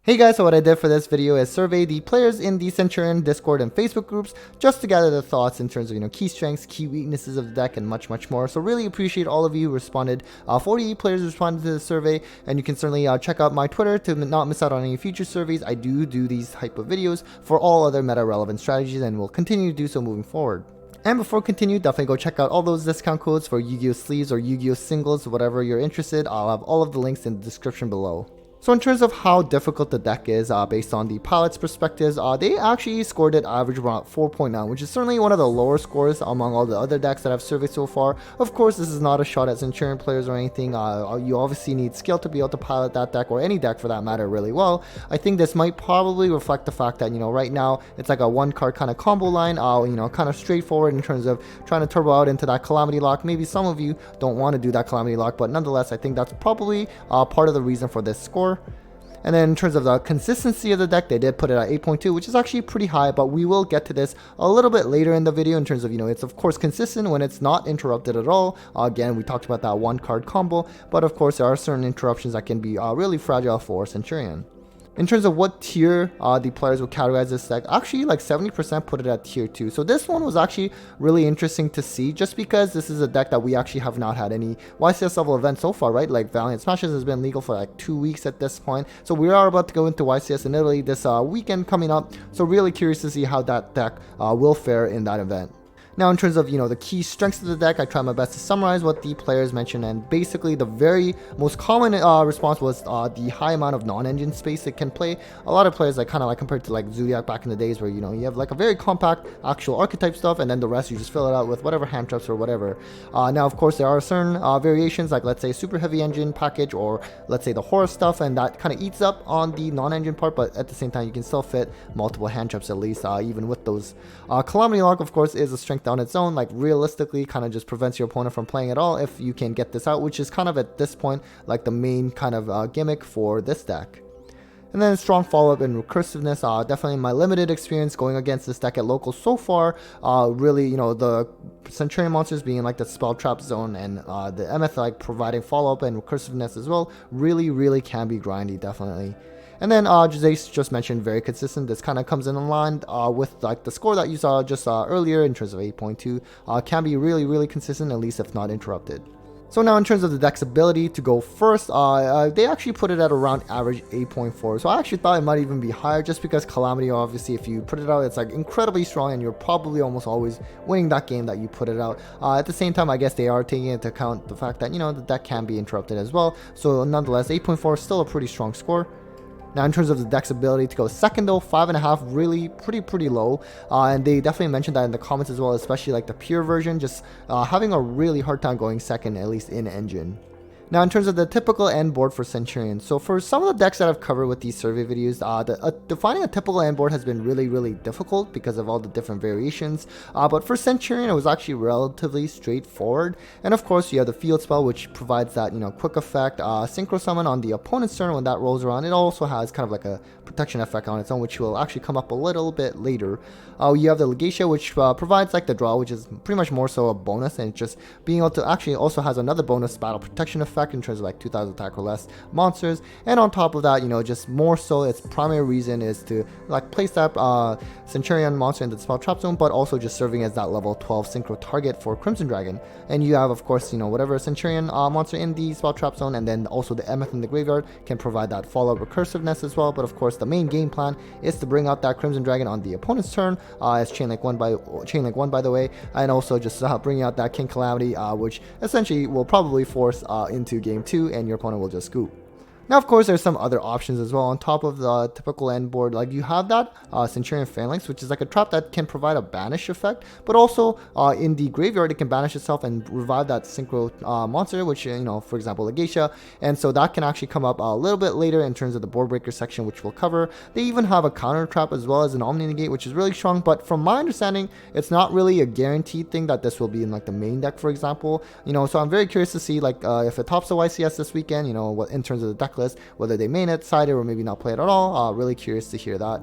Hey guys, so what I did for this video is survey the players in the Centurion Discord and Facebook groups just to gather their thoughts in terms of key strengths, key weaknesses of the deck, and much more. So really appreciate all of you who responded. 48 players responded to the survey, and you can certainly check out my Twitter to not miss out on any future surveys. I do these type of videos for all other meta relevant strategies, and will continue to do so moving forward. And before we continue, definitely go check out all those discount codes for Yu-Gi-Oh! Sleeves or Yu-Gi-Oh! Singles, whatever you're interested. I'll have all of the links in the description below. So in terms of how difficult the deck is, based on the pilot's perspectives, they actually scored it average around 4.9, which is certainly one of the lower scores among all the other decks that I've surveyed so far. Of course, this is not a shot at Centurion players or anything. You obviously need skill to be able to pilot that deck, or any deck for that matter, really well. I think this might probably reflect the fact that, right now, it's like a one-card kind of combo line, kind of straightforward in terms of trying to turbo out into that Calamity Lock. Maybe some of you don't want to do that Calamity Lock, but nonetheless, I think that's probably part of the reason for this score. And then in terms of the consistency of the deck, they did put it at 8.2, which is actually pretty high, but we will get to this a little bit later in the video in terms of, it's of course consistent when it's not interrupted at all. Again, we talked about that one card combo, but of course there are certain interruptions that can be really fragile for Centurion. In terms of what tier the players would categorize this deck, actually like 70% put it at tier 2. So this one was actually really interesting to see, just because this is a deck that we actually have not had any YCS level events so far, right? Like Valiant Smashes has been legal for like 2 weeks at this point. So we are about to go into YCS in Italy this weekend coming up. So really curious to see how that deck will fare in that event. Now, in terms of, the key strengths of the deck, I try my best to summarize what the players mentioned, and basically the very most common response was the high amount of non-engine space it can play. A lot of players kind of compared to like Zodiac back in the days where, you have like a very compact actual archetype stuff, and then the rest you just fill it out with whatever hand traps or whatever. Now, of course, there are certain variations, like let's say super heavy engine package, or let's say the horror stuff, and that kind of eats up on the non-engine part, but at the same time, you can still fit multiple hand traps at least, even with those. Calamity Lock, of course, is a strength on its own. Like realistically, kind of just prevents your opponent from playing at all if you can get this out, which is kind of at this point like the main kind of gimmick for this deck. And then strong follow-up and recursiveness. Definitely my limited experience going against this deck at locals so far. Really, the Centurion monsters being like the spell trap zone, and the MF like providing follow-up and recursiveness as well. Really can be grindy, definitely. And then Jose just mentioned very consistent. This kind of comes in line with like the score that you saw just earlier in terms of 8.2. Can be really consistent, at least if not interrupted. So now in terms of the deck's ability to go first, they actually put it at around average 8.4. So I actually thought it might even be higher, just because Calamity, obviously, if you put it out, it's like incredibly strong, and you're probably almost always winning that game that you put it out. At the same time, I guess they are taking into account the fact that, the deck can be interrupted as well. So nonetheless, 8.4 is still a pretty strong score. Now, in terms of the deck's ability to go second, though, 5.5, really pretty low. And they definitely mentioned that in the comments as well, especially like the pure version, just having a really hard time going second, at least in engine. Now, in terms of the typical end board for Centurion, so for some of the decks that I've covered with these survey videos, defining a typical end board has been really difficult because of all the different variations. But for Centurion, it was actually relatively straightforward. And of course, you have the field spell, which provides that quick effect, synchro summon on the opponent's turn when that rolls around. It also has kind of like a protection effect on its own, which will actually come up a little bit later. You have the Legatia, which provides like the draw, which is pretty much more so a bonus, and just being able to actually also has another bonus battle protection effect in terms of like 2000 attack or less monsters. And on top of that, just more so its primary reason is to like place that Centurion monster in the spell trap zone, but also just serving as that level 12 synchro target for Crimson Dragon. And you have, of course, whatever Centurion monster in the spell trap zone, and then also the MF in the graveyard can provide that follow-up recursiveness as well. But of course, the main game plan is to bring out that Crimson Dragon on the opponent's turn, as Chainlink 1 by the way, and also just bringing out that King Calamity, which essentially will probably force into game 2, and your opponent will just scoop. Now, of course, there's some other options as well on top of the typical end board. Like you have that Centurion Phalanx, which is like a trap that can provide a banish effect, but also in the graveyard, it can banish itself and revive that synchro monster, which, for example, Legatia. And so that can actually come up a little bit later in terms of the board breaker section, which we'll cover. They even have a counter trap as well as an Omni Negate, which is really strong. But from my understanding, it's not really a guaranteed thing that this will be in like the main deck, for example. So I'm very curious to see like if it tops the YCS this weekend, what in terms of the deck deck list, whether they main it, side it, or maybe not play it at all. Really curious to hear that.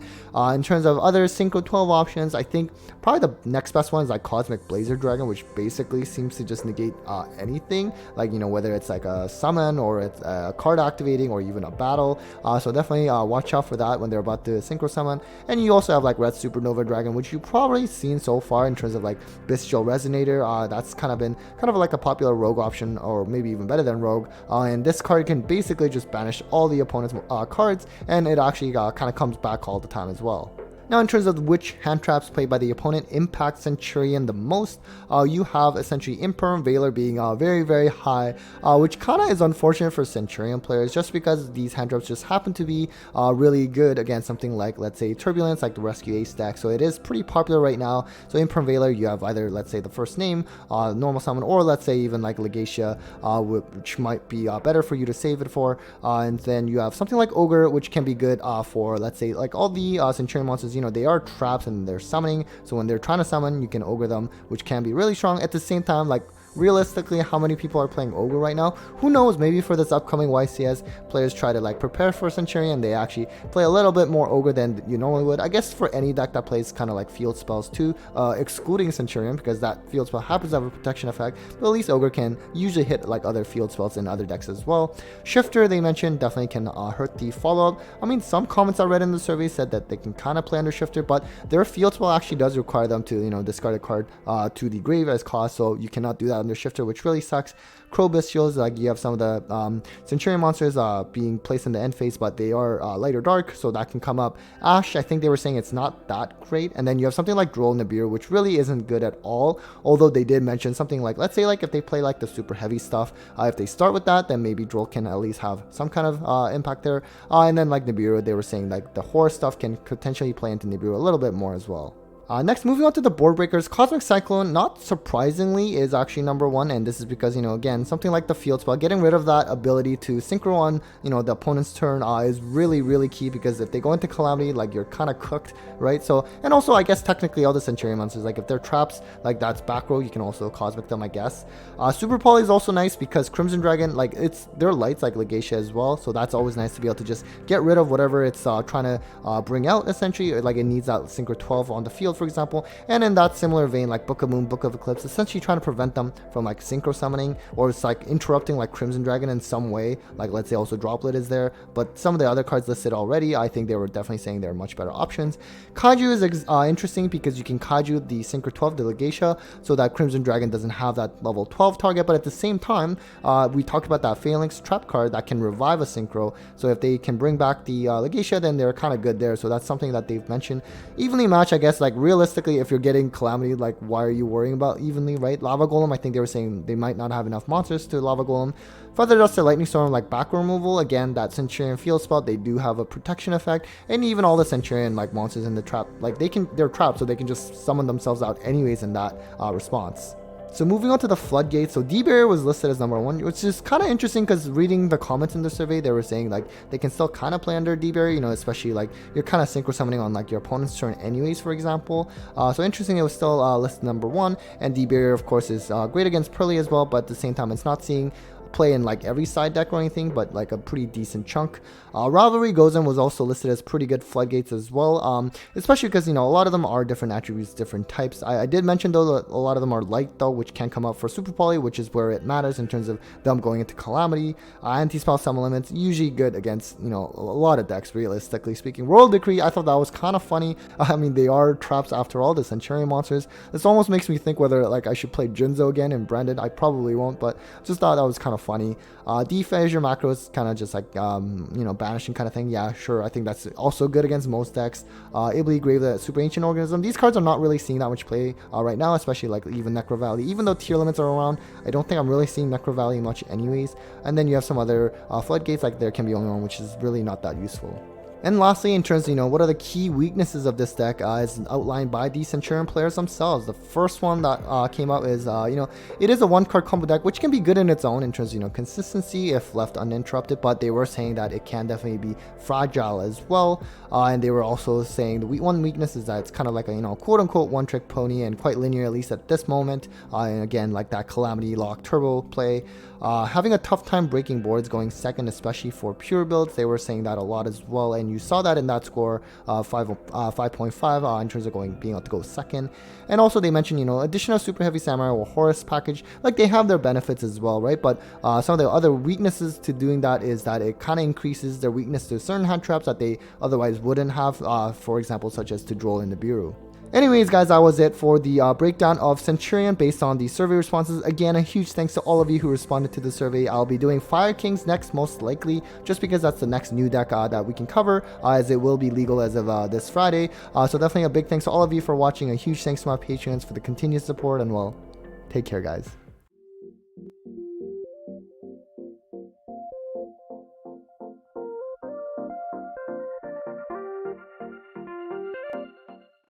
In terms of other Synchro 12 options, I think probably the next best one is like Cosmic Blazer Dragon, which basically seems to just negate anything, like, you know, whether it's like a summon or it's a card activating or even a battle. So definitely watch out for that when they're about to Synchro Summon. And you also have like Red Supernova Dragon, which you've probably seen so far in terms of like Bestial Resonator. That's kind of been like a popular rogue option, or maybe even better than rogue. And this card can basically just banish all the opponent's cards, and it actually kind of comes back all the time as well. Now, in terms of which hand traps played by the opponent impact Centurion the most, you have essentially Imperm Veiler being very, very high, which kind of is unfortunate for Centurion players, just because these hand traps just happen to be really good against something like, let's say, Turbulence, like the Rescue Ace deck. So it is pretty popular right now. So Imperm Veiler, you have either, let's say, the first name, normal summon, or let's say even like Legacia, which might be better for you to save it for. And then you have something like Ogre, which can be good for, let's say, like all the Centurion monsters. You know, they are traps and they're summoning, so when they're trying to summon, you can Ogre them, which can be really strong. At the same time, like, realistically, how many people are playing Ogre right now? Who knows? Maybe for this upcoming YCS, players try to like prepare for Centurion, they actually play a little bit more Ogre than you normally would. I guess for any deck that plays kind of like field spells too, excluding Centurion, because that field spell happens to have a protection effect, but at least Ogre can usually hit like other field spells in other decks as well. Shifter, they mentioned, definitely can hurt the follow-up. I mean, some comments I read in the survey said that they can kind of play under Shifter, but their field spell actually does require them to, you know, discard a card to the grave as cost, so you cannot do that under Shifter, which really sucks. Crow Bestials, like you have some of the Centurion monsters being placed in the end phase, but they are light or dark, so that can come up. Ash, I think they were saying it's not that great. And then you have something like Droll Nibiru, which really isn't good at all, although they did mention something like, let's say like if they play like the super heavy stuff, if they start with that, then maybe Droll can at least have some kind of impact there. And then like Nibiru, they were saying like the horror stuff can potentially play into Nibiru a little bit more as well. Next, moving on to the board breakers, Cosmic Cyclone, not surprisingly, is actually number one, and this is because, you know, again, something like the field spell, getting rid of that ability to synchro on, you know, the opponent's turn is really, really key, because if they go into Calamity, like, you're kind of cooked, right? So, and also, I guess, technically, all the Centurion monsters, like, if they're traps, like, that's back row, you can also Cosmic them, I guess. Super Poly is also nice, because Crimson Dragon, like, they're lights, like Legacia as well, so that's always nice to be able to just get rid of whatever it's trying to bring out, essentially, like, it needs that Synchro 12 on the field, for example. And in that similar vein, like Book of Moon, Book of Eclipse, essentially trying to prevent them from like synchro summoning, or it's like interrupting like Crimson Dragon in some way, like let's say also Droplet is there. But some of the other cards listed already, I think they were definitely saying they're much better options. Kaiju is interesting because you can Kaiju the Synchro 12, the Legacia, so that Crimson Dragon doesn't have that level 12 target, but at the same time, we talked about that Phalanx trap card that can revive a synchro, so if they can bring back the Legacia, then they're kind of good there. So that's something that they've mentioned. Evenly matched, I guess, like realistically, if you're getting Calamity, like why are you worrying about evenly, right? Lava Golem, I think they were saying they might not have enough monsters to Lava Golem. Feather Duster, Lightning Storm, like back row removal, again, that Centurion field spell, they do have a protection effect, and even all the Centurion like monsters in the trap, like they're trapped, so they can just summon themselves out anyways in that response. So moving on to the Floodgates, so D-Barrier was listed as number one, which is kind of interesting because reading the comments in the survey, they were saying like they can still kind of play under D-Barrier, you know, especially like you're kind of synchro summoning on like your opponent's turn anyways, for example. So interesting, it was still listed number one, and D-Barrier of course is great against Pearly as well, but at the same time it's not seeing play in like every side deck or anything, but like a pretty decent chunk. Rivalry Gozen was also listed as pretty good Floodgates as well, especially because, you know, a lot of them are different attributes, different types. I did mention though that a lot of them are light though, which can come up for Super Poly, which is where it matters in terms of them going into Calamity. Anti-spell summon limits, usually good against, you know, a lot of decks, realistically speaking. Royal Decree, I thought that was kind of funny. I mean, they are traps after all, the Centurion monsters. This almost makes me think whether like I should play Jinzo again in Branded. I probably won't, but just thought that was kind of funny. Dephase your macros, kind of just like you know, banishing kind of thing. Yeah, sure, I think that's also good against most decks. Ibly Grave, the Super Ancient Organism, these cards are not really seeing that much play right now, especially like even Necro Valley. Even though tier limits are around, I don't think I'm really seeing Necro Valley much anyways. And then you have some other Floodgates, like there can be only one, which is really not that useful. And lastly, in terms of, what are the key weaknesses of this deck is outlined by the Centurion players themselves. The first one that came out is, it is a one-card combo deck, which can be good in its own in terms of, consistency if left uninterrupted, but they were saying that it can definitely be fragile as well. And they were also saying the one weakness is that it's kind of like a, quote-unquote one-trick pony and quite linear, at least at this moment. And again, like that Calamity Lock Turbo play. Having a tough time breaking boards going second, especially for pure builds. They were saying that a lot as well, and you saw that in that score 5.5 in terms of being able to go second. And also they mentioned, additional super heavy samurai or Horus package, like they have their benefits as well, right? But some of the other weaknesses to doing that is that it kind of increases their weakness to certain hand traps that they otherwise wouldn't have, for example, such as to Droll in the Nibiru. Anyways, guys, that was it for the breakdown of Centurion based on the survey responses. Again, a huge thanks to all of you who responded to the survey. I'll be doing Fire Kings next, most likely, just because that's the next new deck that we can cover, as it will be legal as of this Friday. So definitely a big thanks to all of you for watching. A huge thanks to my patrons for the continued support, and well, take care, guys.